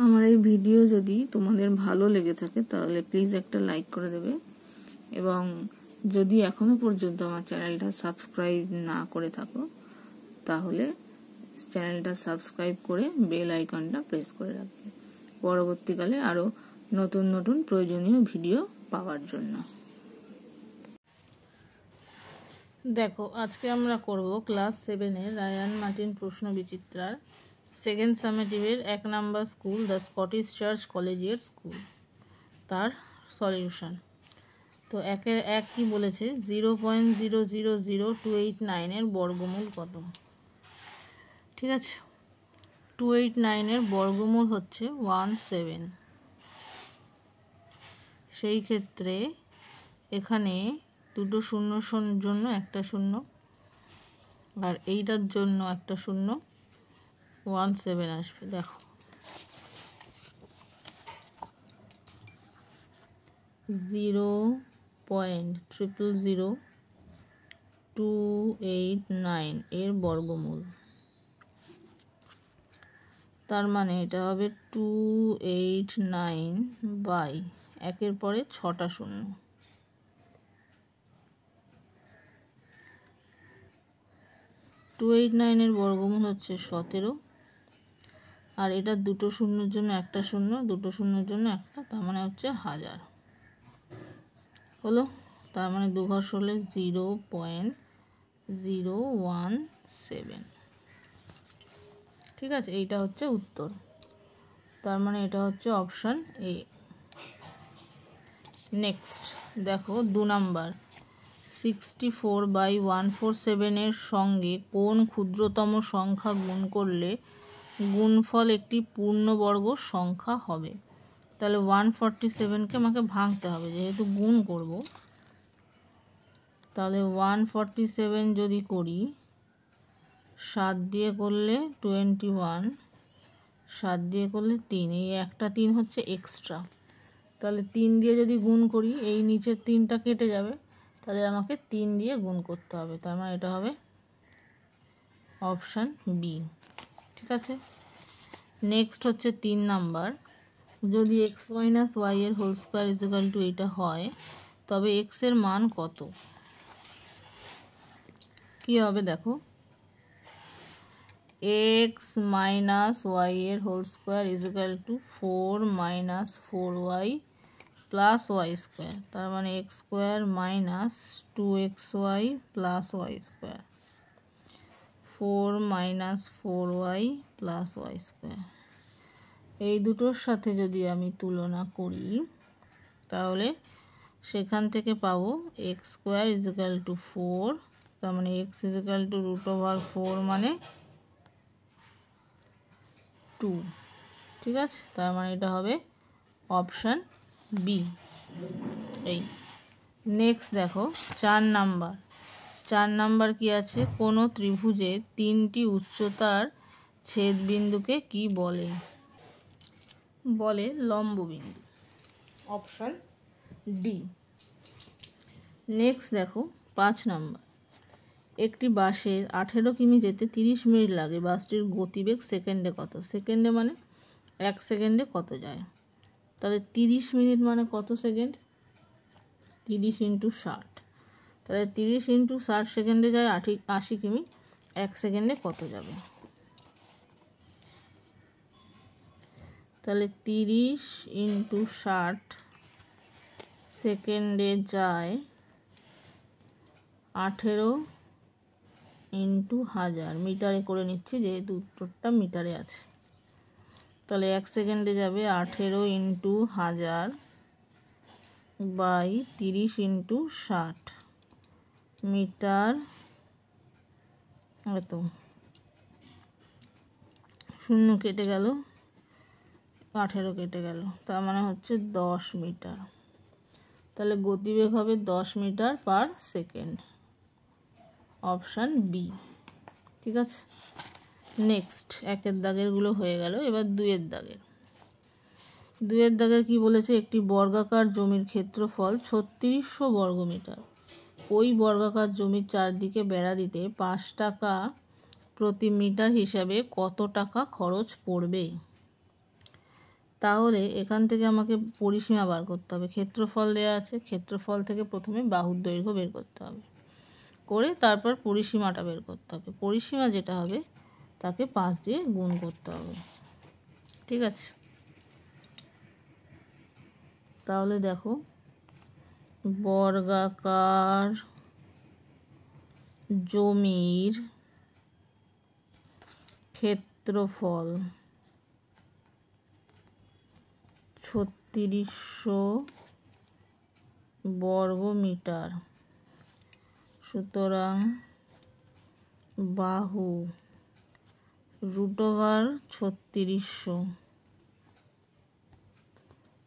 আমার এই ভিডিও যদি তোমাদের ভালো লেগে থাকে তাহলে প্লিজ একটা লাইক করে দেবে, এবং যদি এখনো পর্যন্ত আমার চ্যানেলটা সাবস্ক্রাইব না করে থাকো তাহলে চ্যানেলটা সাবস্ক্রাইব করে বেল আইকনটা প্রেস করে রাখবে পরবর্তীকালে আরো নতুন নতুন প্রয়োজনীয় ভিডিও পাওয়ার জন্য। দেখো, আজকে আমরা করব ক্লাস 7-এর রায়ান মার্টিন প্রশ্ন বিচিত্রার সেকেন্ড সামেটিভের 1 number school the Scottish Church Collegiate School, তার সলিউশন। তো একের এক কি বলেছে, 0.000289 এর বর্গমূল কত? ঠিক আছে, 289 এর বর্গমূল হচ্ছে 17। সেই ক্ষেত্রে এখানে দুটো শূন্যর জন্য একটা শূন্য, আর এইটার জন্য একটা শূন্য, 17 আসবে। দেখো 0.000289 এর বর্গমূল, তার মানে এটা হবে 289 বাই একের পরে 6টা শূন্য। টু 289 এর বর্গমূল হচ্ছে 17, আর এটা দুটো শূন্যের জন্য একটা শূন্য, দুটো শূন্যের জন্য একটা, তার মানে হচ্ছে 1000 হলো। তার মানে 2 ঘর হলে 0.017। ঠিক আছে, এইটা হচ্ছে উত্তর। তার মানে এটা হচ্ছে অপশান এ। নেক্সট দেখো 2 নাম্বার, 64/147 এর সঙ্গে কোন ক্ষুদ্রতম সংখ্যা গুণ করলে গুণফল একটি পূর্ণবর্গ সংখ্যা হবে? তাহলে 147কে আমাকে ভাঙতে হবে, যেহেতু গুণ করব। তাহলে 147 যদি করি, 7 দিয়ে করলে 21, 7 দিয়ে করলে 3, এই একটা 3 হচ্ছে এক্সট্রা। তাহলে 3 দিয়ে যদি গুণ করি, এই নিচের 3টা কেটে যাবে, তাহলে আমাকে 3 দিয়ে গুণ করতে হবে। তার মানে এটা হবে অপশান বি। ঠিক আছে, নেক্সট হচ্ছে 3 নাম্বার, যদি x - y এর হোল স্কোয়ার ইকুয়াল টু এটা হয়, তবে x এর মান কত? কি হবে দেখো, x - y এর whole square equal to 4 - 4y plus y square, তার মানে x square minus 2xy plus y square, 4 - 4y plus y square. এই দুটোর সাথে যদি আমি তুলনা করি, তাহলে সেখান থেকে পাবো x স্কোয়ার ইকুয়াল টু 4, তার মানে x ইকুয়াল টু √4 মানে 2। ঠিক আছে, তার মানে এটা হবে অপশান বি। এই নেক্সট দেখো 4 নাম্বার, 4 নাম্বার কি আছে, কোনো ত্রিভুজের 3টি উচ্চতার ছেদবিন্দুকে কি বলে? বলে লম্ববিন্দু, অপশান ডি। নেক্সট দেখো 5 নাম্বার, একটি বাসের 18 কিমি যেতে 30 মিনিট লাগে, বাসটির গতিবেগ সেকেন্ডে কত? সেকেন্ডে মানে 1 সেকেন্ডে কত যায়? তাহলে 30 মিনিট মানে কত সেকেন্ড? 30 × 60, তাহলে 30 × 60 সেকেন্ডে যায় 80 কিমি, 1 সেকেন্ডে কত যাবে? তাহলে 30 × 60 সেকেন্ডে যায় 18 × 1000, মিটারে করে নিচ্ছি যেহেতু উত্তরটা মিটারে আছে। তাহলে 1 সেকেন্ডে যাবে 18 × 1000 বাই 30 × 60 মিটার, এত শূন্য কেটে গেল, 18 কেটে গেল, তার মানে হচ্ছে 10 মিটার। তাহলে গতিবেগ হবে 10 metre per second, option B. ঠিক আছে, নেক্সট 1-এর দাগেরগুলো হয়ে গেল, এবার 2-এর দাগের। 2-এর দাগের কি বলেছে, একটি বর্গাকার জমির ক্ষেত্রফল 3600 বর্গমিটার, ওই বর্গাকার জমির চারদিকে বেড়া দিতে 5 টাকা প্রতি মিটার হিসাবে কত টাকা খরচ পড়বে? তাহলে এখান থেকে আমাকে পরিসীমা বার করতে হবে। ক্ষেত্রফল দেওয়া আছে, ক্ষেত্রফল থেকে প্রথমে বাহুর দৈর্ঘ্য বের করতে হবে, করে তারপর পরিসীমাটা বের করতে হবে। পরিসীমা যেটা হবে তাকে 5 দিয়ে গুণ করতে হবে। ঠিক আছে, তাহলে দেখো বর্গাকার জমির ক্ষেত্রফল 3600 বর্গমিটার। সুতরাং বাহু √3600,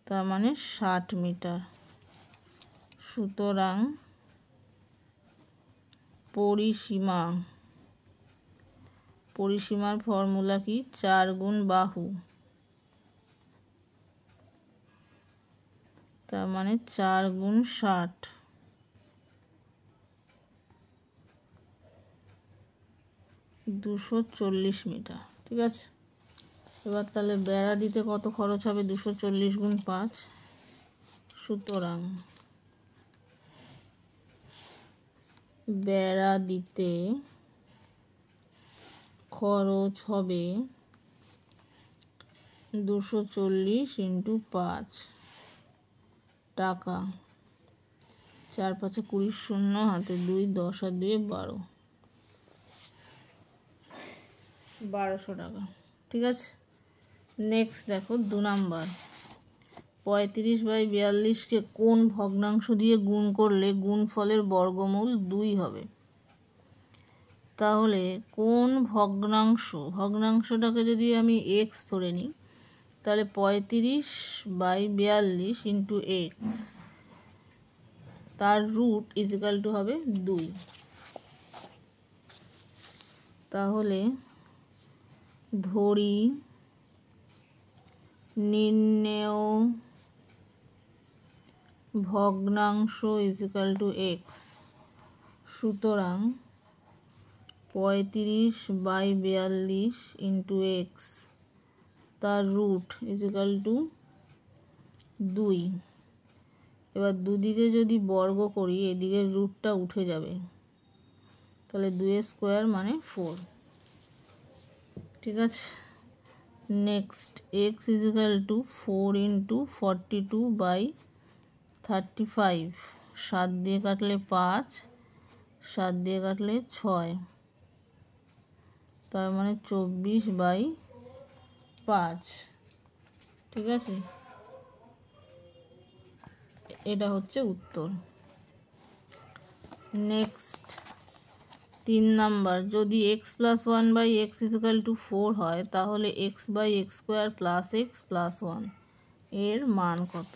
তার মানে 60 মিটার। সুতরাং পরিসীমার ফর্মুলা কি? 4 গুণ বাহু, তার মানে 4 গুণ 60, 240 মিটার। ঠিক আছে, এবার তাহলে বেড়া দিতে কত খরচ হবে? 240 গুণ 5। সুতরাং বেড়া দিতে খরচ হবে 240 × 5 টাকা। 4 5 20, শূন্য হাতে 2, 10 আর 2 12, 1200 টাকা। ঠিক আছে, নেক্সট দেখো 2 নাম্বার। 35/42কে কোন ভগ্নাংশ দিয়ে গুণ করলে গুণফলের বর্গমূল 2 হবে? তাহলে কোন ভগ্নাংশটাকে যদি আমি x ধরে নিই, তাহলে 35/42 × x, তার রুট ইজিক্যাল টু হবে 2। তাহলে ধরি নির্ণেয় ভগ্নাংশ ইজিক্যাল টু x। সুতরাং 35/42 × x, তার রুট ইজিক্যাল টু 2। এবার দুদিকে যদি বর্গ করি, এদিকের রুটটা উঠে যাবে, তাহলে 2² মানে 4। ঠিক আছে, নেক্সট x ইজিক্যাল টু 4 × 42/35, 7 দিয়ে কাটলে 5, 7 দিয়ে কাটলে 6, তার মানে 24/5। ঠিক আছে, এটা হচ্ছে উত্তর। Next 3 number. যদি x + 1/x = 4 হয়, তাহলে x/x² + x + 1 এর মান কত?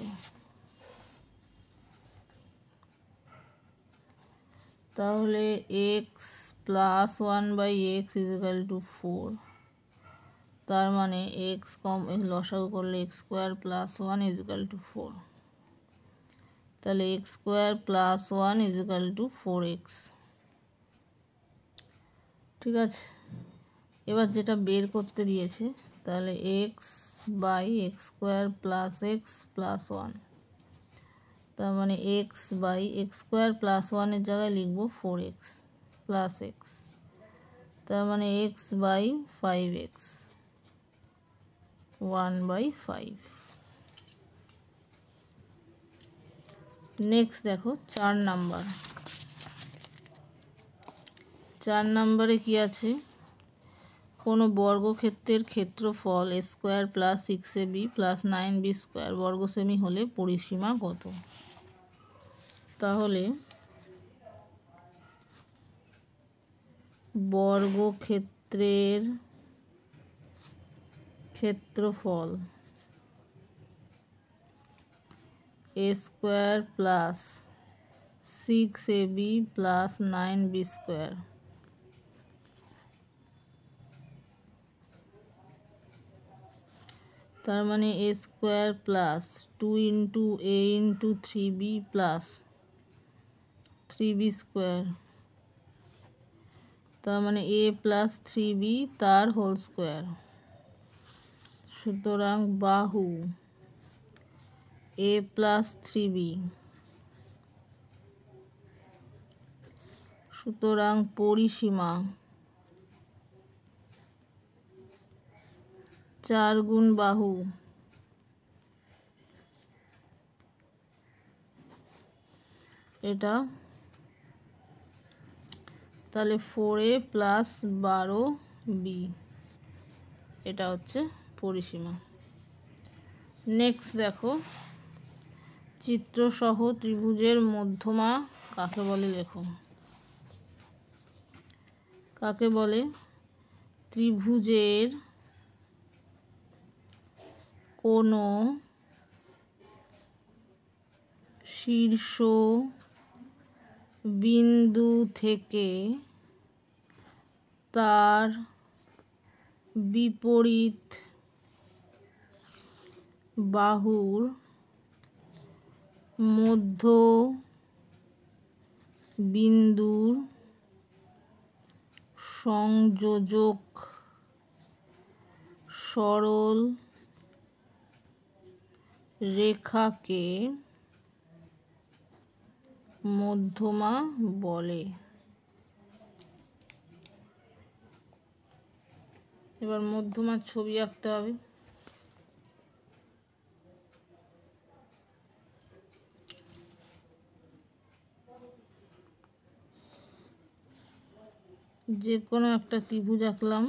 তাহলে x + 1/x = 4, তার মানে x লসাগু করলে x² + 1 = 4, তাহলে x² + 1 = 4x। ঠিক আছে, এবার যেটা বের করতে দিয়েছে, তাহলে x/x² + x + 1, তার মানে x/x² + 1 এর জায়গায় লিখব 4x + x, তার মানে x/5x, 1/5। নেক্সট দেখো 4 নাম্বার। 4 নাম্বারে কি আছে? কোনো বর্গক্ষেত্রের ক্ষেত্রফল a² + 6ab + 9b² বর্গসেমি হলে পরিসীমা কত? তাহলে বর্গক্ষেত্রের ক্ষেত্রফল a² + 6ab + 9b², তার মানে a² + 2 × a × 3b + 3b², তার মানে a + 3b তার হোল স্কোয়ার, সুতরাং বাহু a + 3b, সুতরাং পরিসীমা 4 গুণ বাহু, এটা তাহলে 4a + 12b, এটা হচ্ছে পরিসীমা। নেক্সট দেখো, চিত্রসহ ত্রিভুজের মধ্যমা কাকে বলে লেখো। কাকে বলে? ত্রিভুজের কোনো শীর্ষ বিন্দু থেকে তার বিপরীত বাহুর মধ্য বিন্দুর সংযোজক সরল রেখাকে মধ্যমা বলে। এবার মধ্যমার ছবি আঁকতে হবে। যে কোনো একটা ত্রিভুজ আঁকলাম।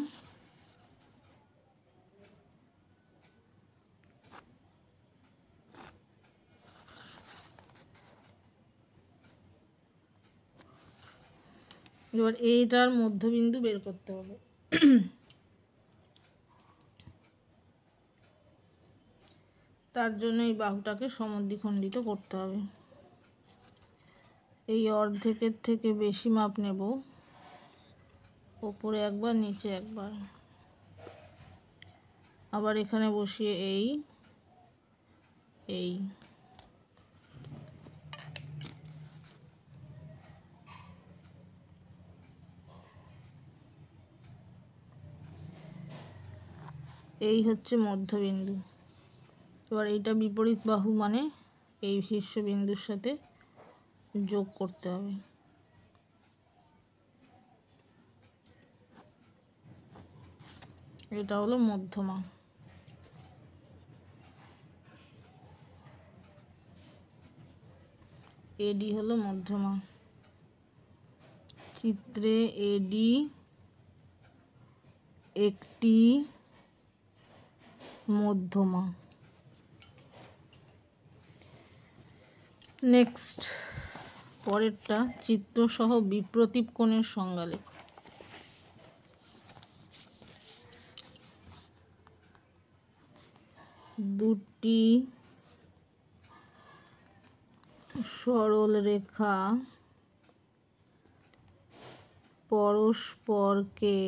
এবার এইটার মধ্যবিন্দু বের করতে হবে। তার জন্য এই বাহুটাকে সমদ্বিখণ্ডিত করতে হবে। এই অর্ধেকের থেকে বেশি মাপ নেব, ওপরে একবার নিচে একবার, আবার এখানে বসিয়ে এই এই হচ্ছে মধ্যবিন্দু। এবার এইটা বিপরীত বাহু, মানে এই শীর্ষবিন্দুর সাথে যোগ করতে হবে। এটা হলো মধ্যমা। এডি হলো মধ্যমা। চিত্রে এডি একটি মধ্যমা। নেক্সট, পরেরটা, চিত্রসহ বিপ্রতীপ কোণের সংজ্ঞা লেখো। দুটি সরল রেখা পরস্পরকে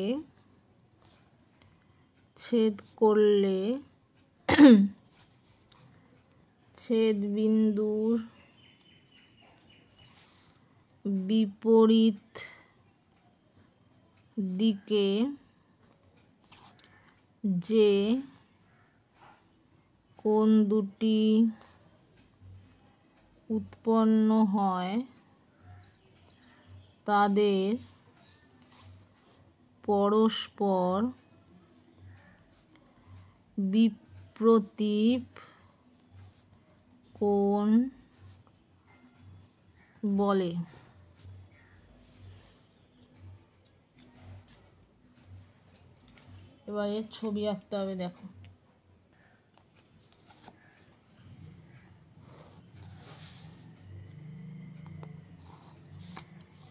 ছেদ করলে ছেদবিন্দুর বিপরীত দিকে যে কোণ দুটি উৎপন্ন হয় তাদের পরস্পর বিপ্রতীপ কোণ বলে। এবার এর ছবি আঁকতে হবে। দেখো,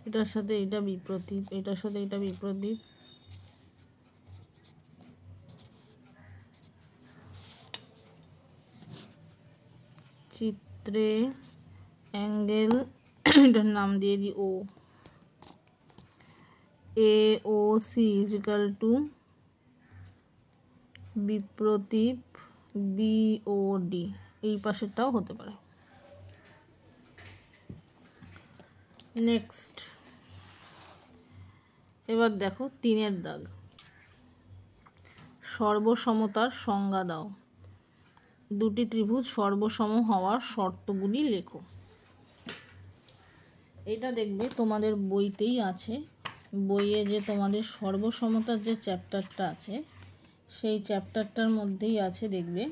এটার সাথে এটা বিপ্রতীপ, এটার সাথে এটা বিপ্রতীপ। চিত্রে অ্যাঙ্গেল, এটার নাম দিয়ে দিই ও, AOC = বিপ্রতীপ BOD। এই পাশেরটাও হতে পারে। নেক্সট, এবার দেখো 3-এর দাগ। সর্বসমতার সংজ্ঞা দাও। দুটি ত্রিভুজ সর্বসম হওয়ার শর্তগুলি লেখো। এটা দেখবে তোমাদের বইতেই আছে, বইয়ে যে তোমাদের সর্বসমতার যে চ্যাপ্টারটা আছে সেই চ্যাপ্টারটার মধ্যেই আছে দেখবে।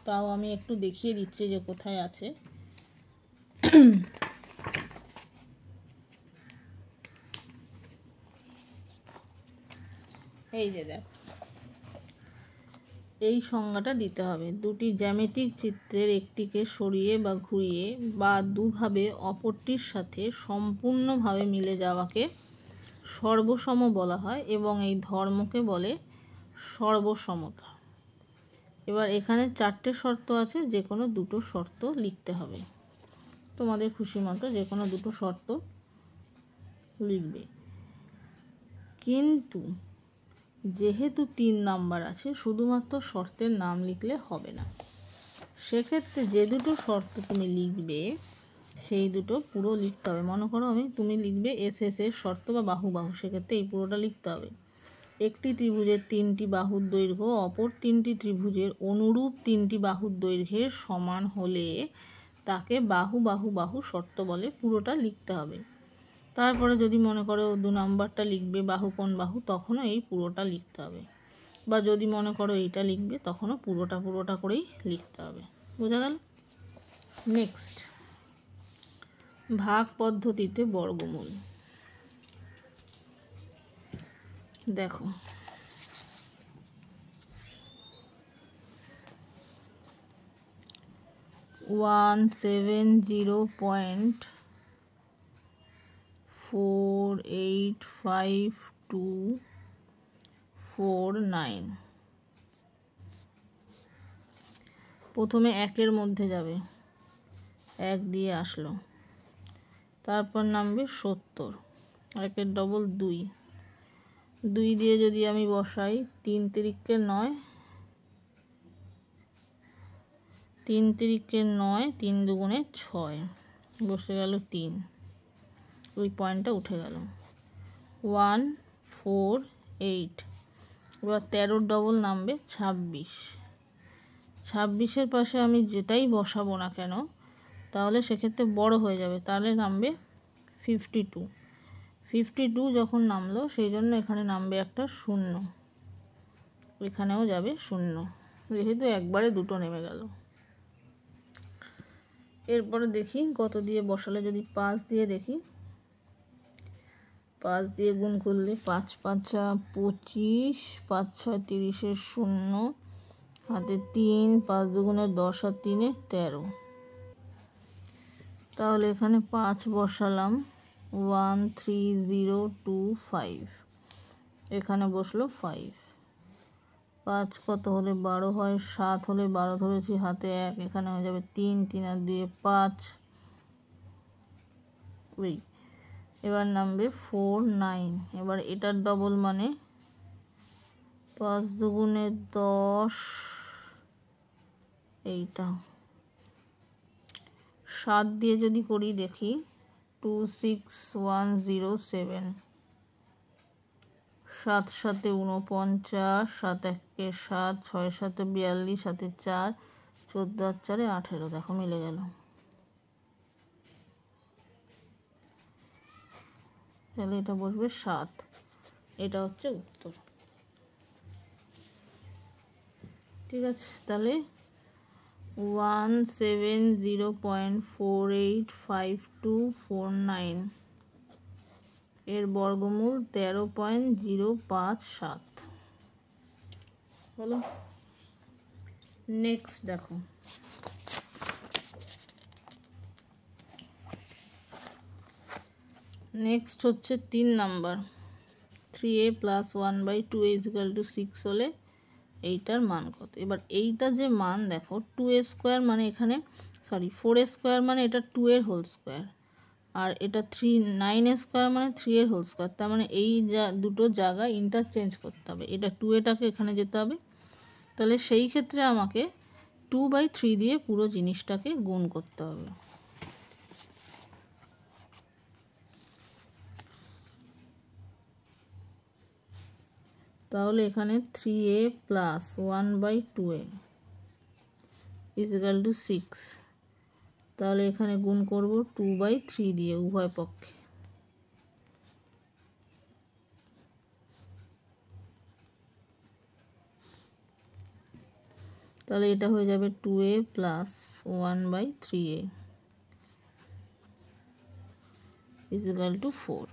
তাও আমি একটু দেখিয়ে দিচ্ছি যে কোথায় আছে। এই যে দেখ, এই সংজ্ঞাটা দিতে হবে। দুটি জ্যামিতিক চিত্রের একটিকে সরিয়ে বা ঘুরিয়ে বা দুভাবে অপরটির সাথে সম্পূর্ণভাবে মিলে যাওয়াকে সর্বসম বলা হয় এবং এই ধর্মকে বলে সর্বসমতা। এবার এখানে 4টে শর্ত আছে, যে কোনো দুটো শর্ত লিখতে হবে। তোমাদের খুশি মতো যে কোনো দুটো শর্ত লিখবে। কিন্তু যেহেতু 3 নাম্বার আছে, শুধুমাত্র শর্তের নাম লিখলে হবে না। সেক্ষেত্রে যে দুটো শর্ত তুমি লিখবে সেই দুটো পুরো লিখতে হবে। মনে করো তুমি লিখবে এস এর শর্ত বা বাহু বাহু, সেক্ষেত্রে এই পুরোটা লিখতে হবে। একটি ত্রিভুজের 3টি বাহুর দৈর্ঘ্য অপর 3টি ত্রিভুজের অনুরূপ 3টি বাহুর দৈর্ঘ্যের সমান হলে তাকে বাহু বাহু বাহু শর্ত বলে। পুরোটা লিখতে হবে। তারপরে যদি মনে করো 2 নাম্বারটা লিখবে বাহু কোণ বাহু, তখনও এই পুরোটা লিখতে হবে। বা যদি মনে করো এইটা লিখবে, তখনও পুরোটা করেই লিখতে হবে। বোঝা গেল? নেক্সট, ভাগ পদ্ধতিতে বর্গমূল। দেখো, ওয়ান 70.485249। প্রথমে 1-এর মধ্যে যাবে, 1 দিয়ে আসলো, তারপর নামবে 70, 1-এর ডবল 2, 2 দিয়ে যদি আমি বসাই 3 তিরিকে 9, 3 তিরিকে 9, 3 দুগুণে 6, বসে গেল 3, ওই পয়েন্টটা উঠে গেল। 148। এবার 13-র ডবল নামবে 26, 26-এর পাশে আমি যেটাই বসাবো না কেন তাহলে সেক্ষেত্রে বড় হয়ে যাবে, তাহলে নামবে 52। 52 যখন নামলো সেই জন্য এখানে নামবে একটা 0, এখানেও যাবে 0, যেহেতু একবারে দুটো নেমে গেল। এরপরে দেখি কত দিয়ে বসালে, যদি 5 দিয়ে দেখি, 5 দিয়ে গুণ করলে 5 5 25, 5 6 30-এর 0, হাতে 3, 5 দুগুণে 10 আর 3-এ 13। তাহলে এখানে 5 বসালাম, 13025, এখানে বসলো 5। 5 কত হলে 12 হয়, 7 হলে 12 ধরেছি, হাতে 1, এখানে হয়ে যাবে 3, 3 আর 2 5। ওই এবার নামবে 49। এবার এটার ডবল মানে 5 দুগুণে 10, এইটা 7 দিয়ে যদি করি দেখি 26107, 7 7 49, 7 1 7, 6 7 42, 7 4, 14 আর 4 18। দেখো মিলে গেল। তাহলে এটা বসবে 7, এটা হচ্ছে উত্তর। ঠিক আছে, তাহলে 170.485249 এর বর্গমূল 13.057 হলো। নেক্সট দেখো, নেক্সট হচ্ছে 3 নাম্বার। 3a + 1/2a = 6 হলে এইটার মান কত? এবার এইটা যে মান দেখো, 2a² মানে এখানে 4a² মানে এটা 2-এর হোল স্কোয়ার, আর এটা 9a² মানে 3-এর হোল স্কোয়ার। তার মানে এই দুটো জায়গা ইন্টারচেঞ্জ করতে হবে, এটা 2a-টাকে এখানে যেতে হবে। তাহলে সেই ক্ষেত্রে আমাকে 2/3 দিয়ে পুরো জিনিসটাকে গুণ করতে হবে। তাহলে এখানে 3a plus 1/2a is equal two 6। তাহলে এখানে গুণ করব 2/3 দিয়ে উভয় পক্ষে। তাহলে এটা হয়ে যাবে 2a plus 1/3a is equal two 4।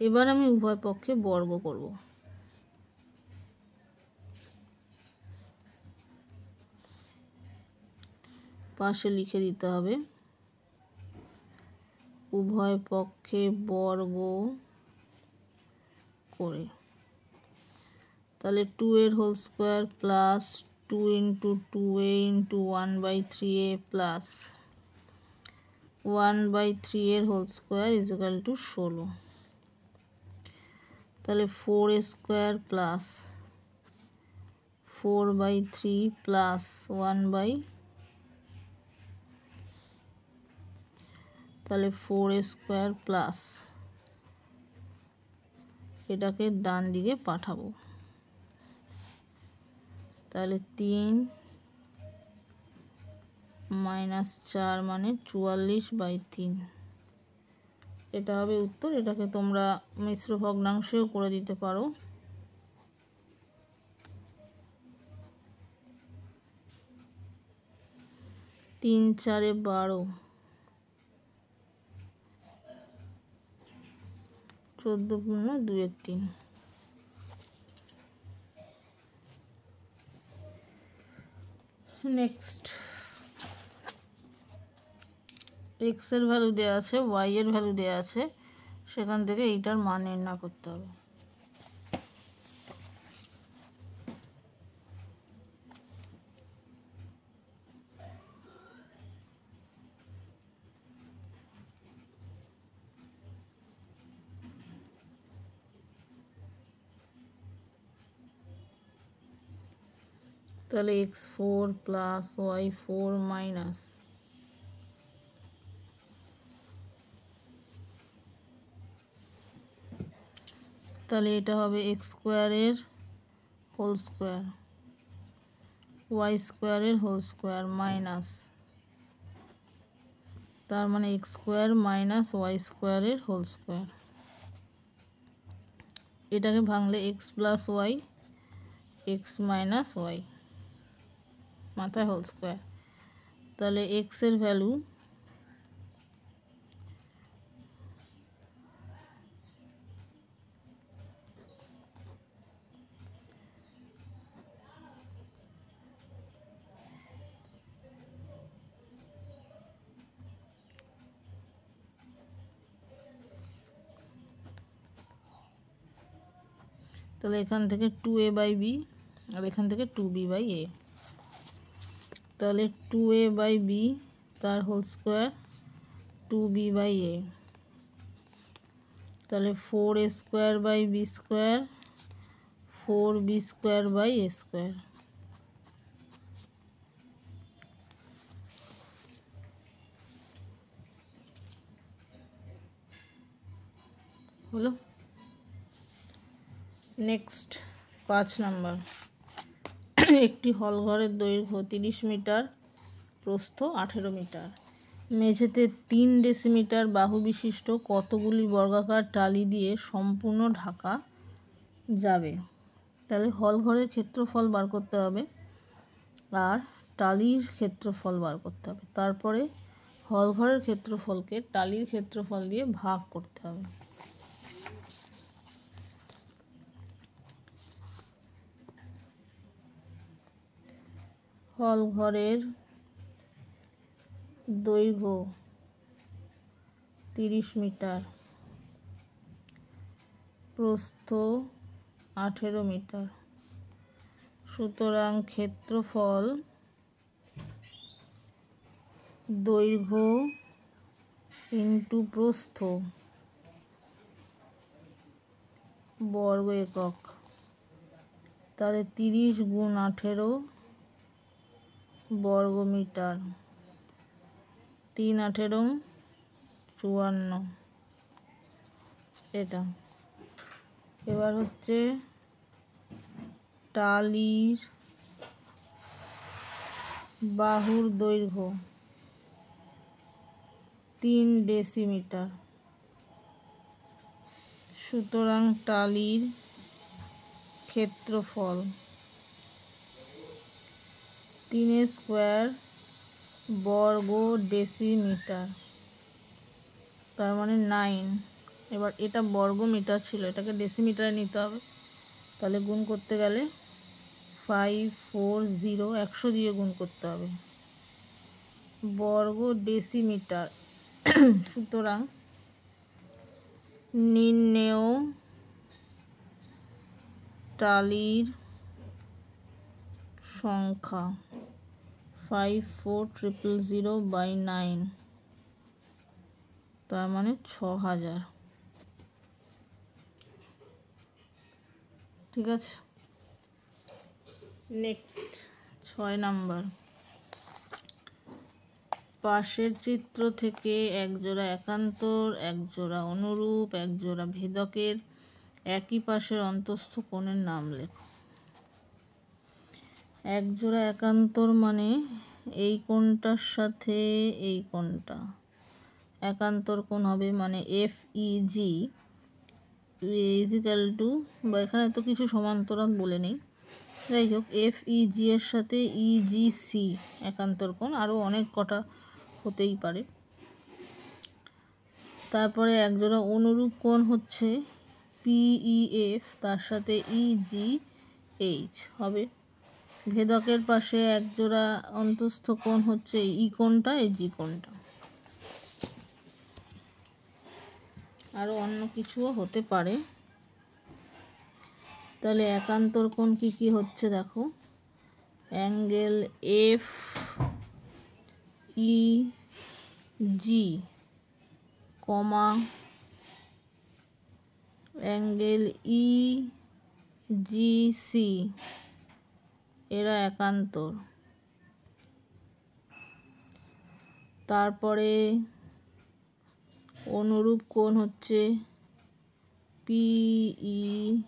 এবার আমি উভয় পক্ষে বর্গ করব। পাশে লিখে দিতে হবে উভয় পক্ষে বর্গ করে। তাহলে 2 এর whole square plus 2 into 2a into 1/3a plus 1/3 এর হোল স্কোয়ার ইজিক্যাল টু 16। তাহলে 4a স্কোয়ার প্লাস 4/3 প্লাস 1/, তাহলে 4a স্কোয়ার প্লাস, এটাকে ডান দিকে পাঠাবো। তাহলে 3 মাইনাস 4 মানে 44/3। এটা হবে উত্তর। এটাকে তোমরা মিশ্র ভগ্নাংশেও করে দিতে পারো। 3 4 12, 14 পূর্ণ 2 1 3। নেক্সট, এক্স এর ভ্যালু দেওয়া আছে, ওয়াই এর ভ্যালু দেওয়া আছে, সেখান থেকে এইটার মান নির্ণয় করতে হবে। তাহলে x4 প্লাস y4 মাইনাস, তাহলে এটা হবে এক্স স্কোয়ারের হোল স্কোয়ার ওয়াই স্কোয়ারের হোল স্কোয়ার মাইনাস, তার মানে এক্স স্কোয়ার মাইনাস ওয়াই স্কোয়ারের হোল স্কোয়ার। এটাকে ভাঙলে X plus Y, X minus Y মাথায় হোল স্কোয়ার। তাহলে এক্স এর ভ্যালু তাহলে এখান থেকে 2a/b আর এখান থেকে 2b/a। তাহলে 2a/b তার হোল স্কোয়ার 2b/a, তাহলে 4a square by B square 4b square by a square. হলো। নেক্সট 5 নাম্বার, একটি হল ঘরের দৈর্ঘ্য 30 মিটার, প্রস্থ 18 মিটার। মেঝেতে 3 ডেসিমিটার বাহু বিশিষ্ট কতগুলি বর্গাকার টালি দিয়ে সম্পূর্ণ ঢাকা যাবে? তাহলে হল ঘরের ক্ষেত্রফল বার করতে হবে আর টালির ক্ষেত্রফল বার করতে হবে। তারপরে হল ঘরের ক্ষেত্রফলকে টালির ক্ষেত্রফল দিয়ে ভাগ করতে হবে। হল ঘরের দৈর্ঘ্য 30 মিটার, প্রস্থ 18 মিটার। সুতরাং ক্ষেত্রফল দৈর্ঘ্য ইন্টু প্রস্থ বর্গ একক। তাহলে 30 গুণ 18 বর্গ মিটার, 3 18 54। এটা এবার হচ্ছে টালির বাহুর দৈর্ঘ্য 3 ডেসিমিটার। সুতরাং টালির ক্ষেত্রফল 3 স্কোয়ার বর্গ ডেসিমিটার, তার মানে 9। এবার এটা বর্গ মিটার ছিল, এটাকে ডেসিমিটারে নিতে হবে, তাহলে গুণ করতে গেলে 540 100 দিয়ে গুণ করতে হবে, বর্গ ডেসিমিটার। সুতরাং নির্ণেয় টালির সংখ্যা 54000/9, তার মানে 6000। ঠিক আছে, নেক্সট 6 নাম্বার। পাশের চিত্র থেকে একজোড়া একান্তর, একজোড়া অনুরূপ, একজোড়া ভেদকের একই পাশের অন্তস্থ কোণের নাম লেখো। একজোড়া একান্তর মানে এই কোণটার সাথে এই কোণটা একান্তর কোণ হবে, মানে FEG ইজিক্যাল টু, বা এখানে তো কিছু সমান্তরাল বলে নেই, যাই হোক FEG এর সাথে EGC একান্তর কোণ, আরও অনেক কটা হতেই পারে। তারপরে একজোড়া অনুরূপ কোণ হচ্ছে PEF, তার সাথে EGH হবে। ভেদকের পাশে একজোড়া অন্তস্থ কোণ হচ্ছে ই কোণটা, এই জি কোণটা, আরও অন্য কিছুও হতে পারে। তাহলে একান্তর কোণ কি কি হচ্ছে দেখো, অ্যাঙ্গেল FEG কমা অ্যাঙ্গেল EGC, এরা একান্তর। তারপরে অনুরূপ কোণ হচ্ছে PEF,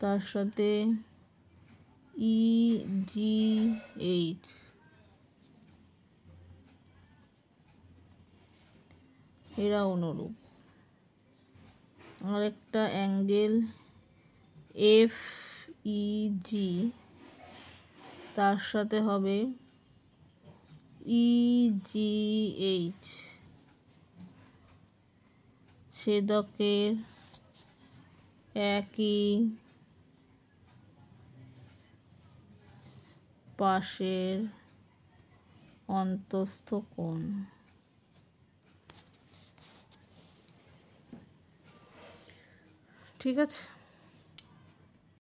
তার সাথে EGH, এরা অনুরূপ। আরেকটা অ্যাঙ্গেল FEG, তার সাথে হবে EGH, ছেদকের একই পাশের অন্তস্থ কোণ। ঠিক আছে।